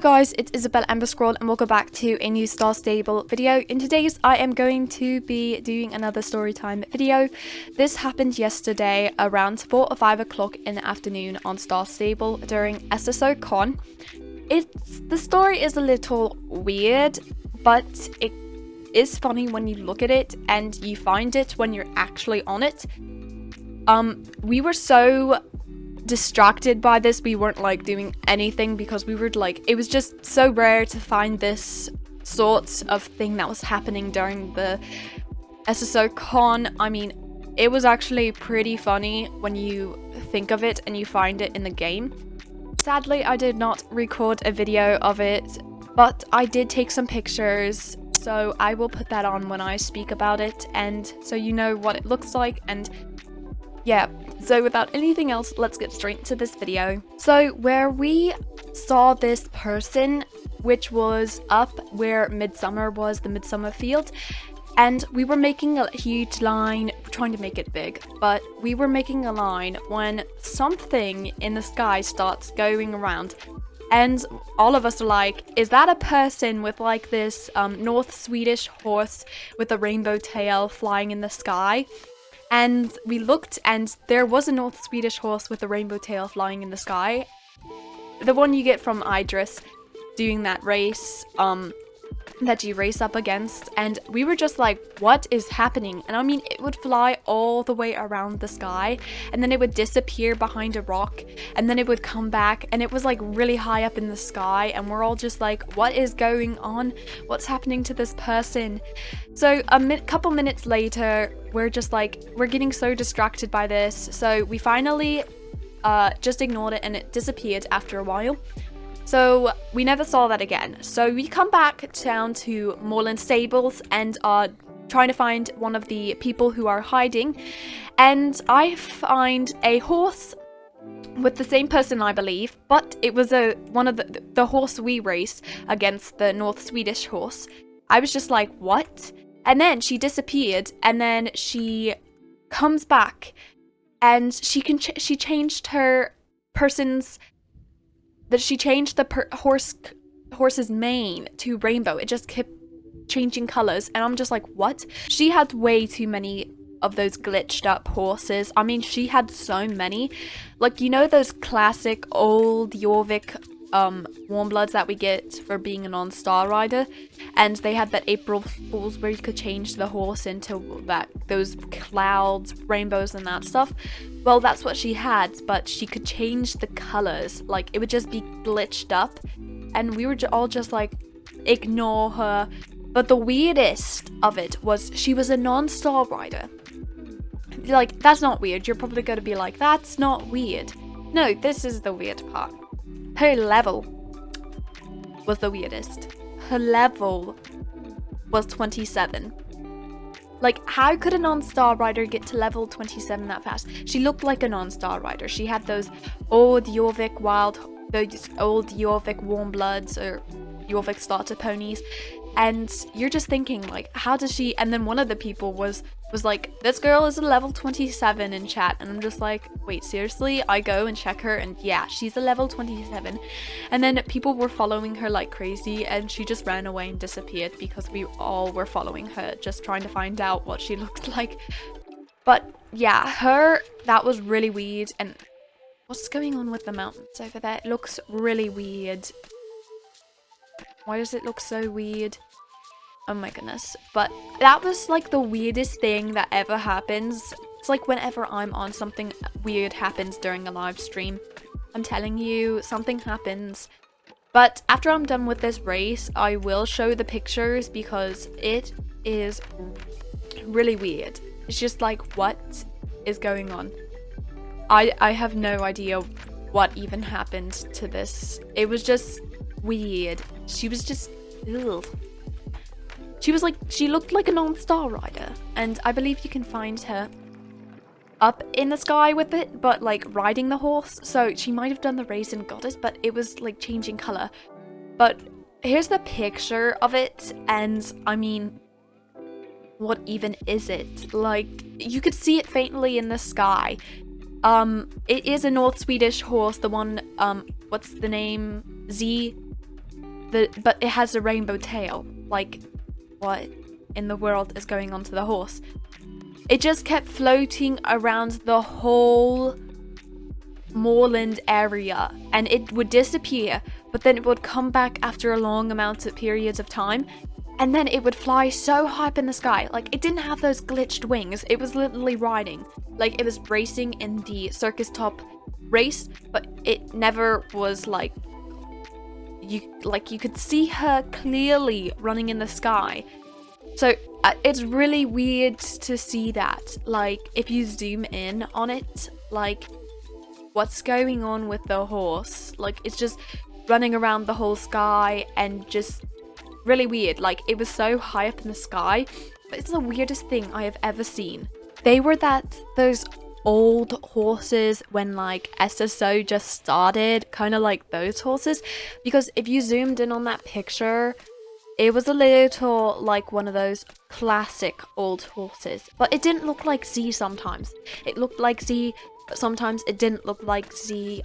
guys, it's Isabel Emberscroll and welcome back to a new Star Stable video. In today's, I am going to be doing another storytime video. This happened yesterday around 4 or 5 o'clock in the afternoon on Star Stable during SSO Con. The story is a little weird, but it is funny when you look at it and you find it when you're actually on it. We were so distracted by this, we weren't like doing anything because we were like, it was just so rare to find this sort of thing that was happening during the SSO Con. I mean, it was actually pretty funny when you think of it and you find it in the game. Sadly, I did not record a video of it, but I did take some pictures, so I will put that on when I speak about it, and so you know what it looks like. And yeah, so without anything else, let's get straight into this video. So where we saw this person, which was up where Midsummer was, the Midsummer field, and we were making a huge line, trying to make it big, but we were making a line when something in the sky starts going around, and all of us are like, is that a person with like this North Swedish horse with a rainbow tail flying in the sky? And we looked, and there was a North Swedish horse with a rainbow tail flying in the sky. The one you get from Idris doing that race, that you race up against. And we were just like, what is happening? And I mean, it would fly all the way around the sky, and then it would disappear behind a rock, and then it would come back, and it was like really high up in the sky, and we're all just like, what is going on? What's happening to this person? So a couple minutes later, we're just like, we're getting so distracted by this, so we finally just ignored it, and it disappeared after a while. So we never saw that again. So we come back down to Moreland Stables and are trying to find one of the people who are hiding, and I find a horse with the same person, I believe, but it was one of the horse we race against, the North Swedish horse. I was just like, what? And then she disappeared, and then she comes back, and she changed her person's, that she changed the horse's mane to rainbow. It just kept changing colors, and I'm just like, what? She had way too many of those glitched up horses. I mean, she had so many, like, you know those classic old 𝐤𝐳𝐳𝐽 warm bloods that we get for being a non-star rider, and they had that April Fools where you could change the horse into those clouds, rainbows, and that stuff. Well, that's what she had, but she could change the colors. Like, it would just be glitched up, and we were all just like, ignore her. But the weirdest of it was she was a non-star rider. Like, that's not weird. You're probably going to be like, that's not weird. No, this is the weird part. Her level was the weirdest. Her level was 27. Like, how could a non-star rider get to level 27 that fast? She looked like a non-star rider. She had those old 𝐤𝐳𝐳𝐽 warm bloods, or 𝐤𝐳𝐳𝐽 starter ponies. And you're just thinking, like, how does she? And then one of the people was like, this girl is a level 27 in chat, and I'm just like, wait, seriously? I go and check her, and yeah, she's a level 27. And then people were following her like crazy, and she just ran away and disappeared because we all were following her, just trying to find out what she looked like. But yeah, that was really weird. And what's going on with the mountains over there? It looks really weird. Why does it look so weird? Oh my goodness. But that was like the weirdest thing that ever happens. It's like whenever I'm on, something weird happens during a live stream. I'm telling you, something happens. But after I'm done with this race, I will show the pictures because it is really weird. It's just like, what is going on? I have no idea what even happened to this. It was just weird. She was just, ugh. She looked like a non-star rider, and I believe you can find her up in the sky with it, but like riding the horse. So she might have done the race and got it, but it was like changing color. But here's the picture of it, and I mean, what even is it? Like, you could see it faintly in the sky. It is a North Swedish horse, the one, what's the name? but it has a rainbow tail. Like, what in the world is going on to the horse? It just kept floating around the whole moorland area, and it would disappear, but then it would come back after a long amount of periods of time, and then it would fly so high up in the sky. Like, it didn't have those glitched wings. It was literally riding, like it was racing in the circus top race, but it never was like you could see her clearly running in the sky. So it's really weird to see that. Like, if you zoom in on it, like, what's going on with the horse? Like, it's just running around the whole sky and just really weird. Like, it was so high up in the sky, but it's the weirdest thing I have ever seen. They were those old horses when like SSO just started, kind of like those horses, because if you zoomed in on that picture, it was a little like one of those classic old horses, but it didn't look like Z sometimes. It looked like Z, but sometimes it didn't look like Z.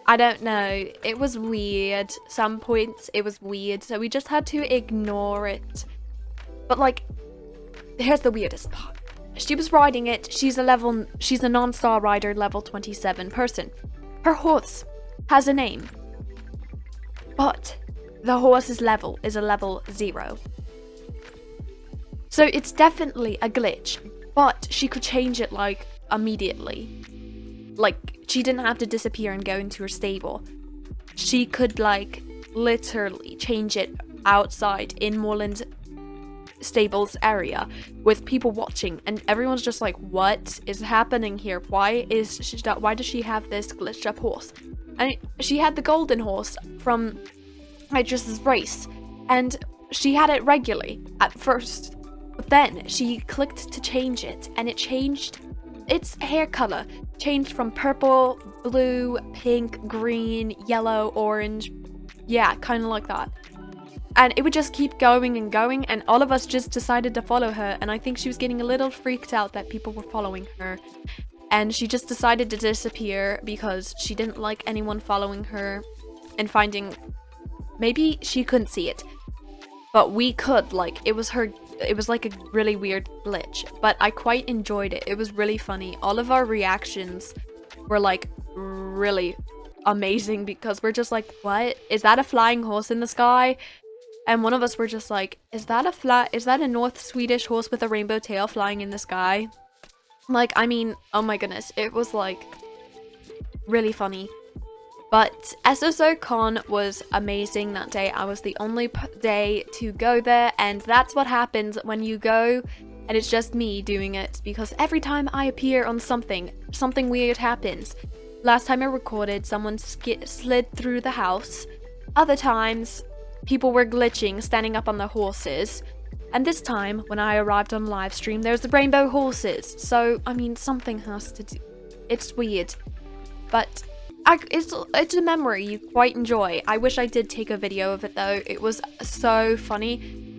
I don't know. It was weird. Some points it was weird, so we just had to ignore it. But like, here's the weirdest part. She was riding it. She's a non-star rider level 27 person. Her horse has a name, but the horse's level is a level 0. So it's definitely a glitch, but she could change it like immediately. Like, she didn't have to disappear and go into her stable. She could like literally change it outside in Moorland stables area with people watching, and everyone's just like, what is happening here? Why does she have this glitched up horse? And she had the golden horse from Idris's race, and she had it regularly at first, but then she clicked to change it, and it changed its hair color, changed from purple, blue, pink, green, yellow, orange, yeah, kind of like that. And it would just keep going and going, and all of us just decided to follow her, and I think she was getting a little freaked out that people were following her, and she just decided to disappear because she didn't like anyone following her and finding, maybe she couldn't see it, but we could. Like, it was like a really weird glitch, but I quite enjoyed it. It was really funny. All of our reactions were like really amazing, because we're just like, what? Is that a flying horse in the sky? And one of us were just like, is that a North Swedish horse with a rainbow tail flying in the sky? Like, I mean, oh my goodness, it was like really funny. But SSO Con was amazing that day. I was the only day to go there, and that's what happens when you go and it's just me doing it, because every time I appear on something weird happens. Last time I recorded, someone slid through the house. Other times, people were glitching, standing up on their horses. And this time, when I arrived on live stream, there's the rainbow horses. So, I mean, something has to do. It's weird. But it's a memory you quite enjoy. I wish I did take a video of it though. It was so funny.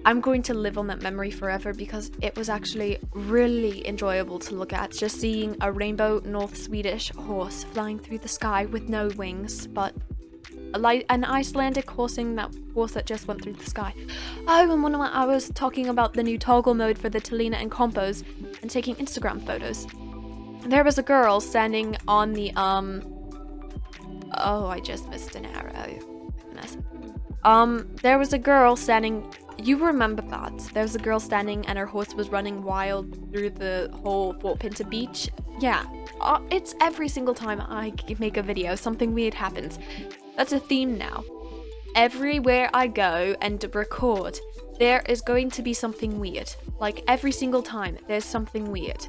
I'm going to live on that memory forever, because it was actually really enjoyable to look at. Just seeing a rainbow North Swedish horse flying through the sky with no wings, but an Icelandic horse that just went through the sky. Oh, and I was talking about the new toggle mode for the 𝓤𝓪𝓲 and 𝓐𝓵s and taking Instagram photos. There was a girl standing on the oh, I just missed an arrow. Goodness. There was a girl standing. You remember that? There was a girl standing and her horse was running wild through the whole Fort Pinter beach. Yeah, it's every single time I make a video, something weird happens. That's a theme now. Everywhere I go and record, there is going to be something weird. Like, every single time, there's something weird.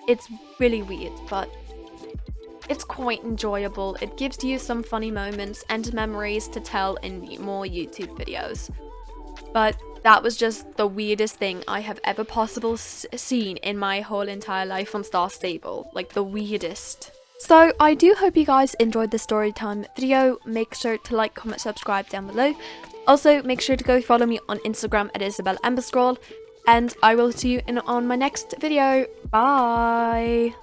It's really weird, but it's quite enjoyable. It gives you some funny moments and memories to tell in more YouTube videos. But that was just the weirdest thing I have ever seen in my whole entire life on Star Stable. Like, the weirdest. So I do hope you guys enjoyed the storytime video. Make sure to like, comment, subscribe down below. Also, make sure to go follow me on Instagram at Isabel Emberscroll. And I will see you on my next video. Bye!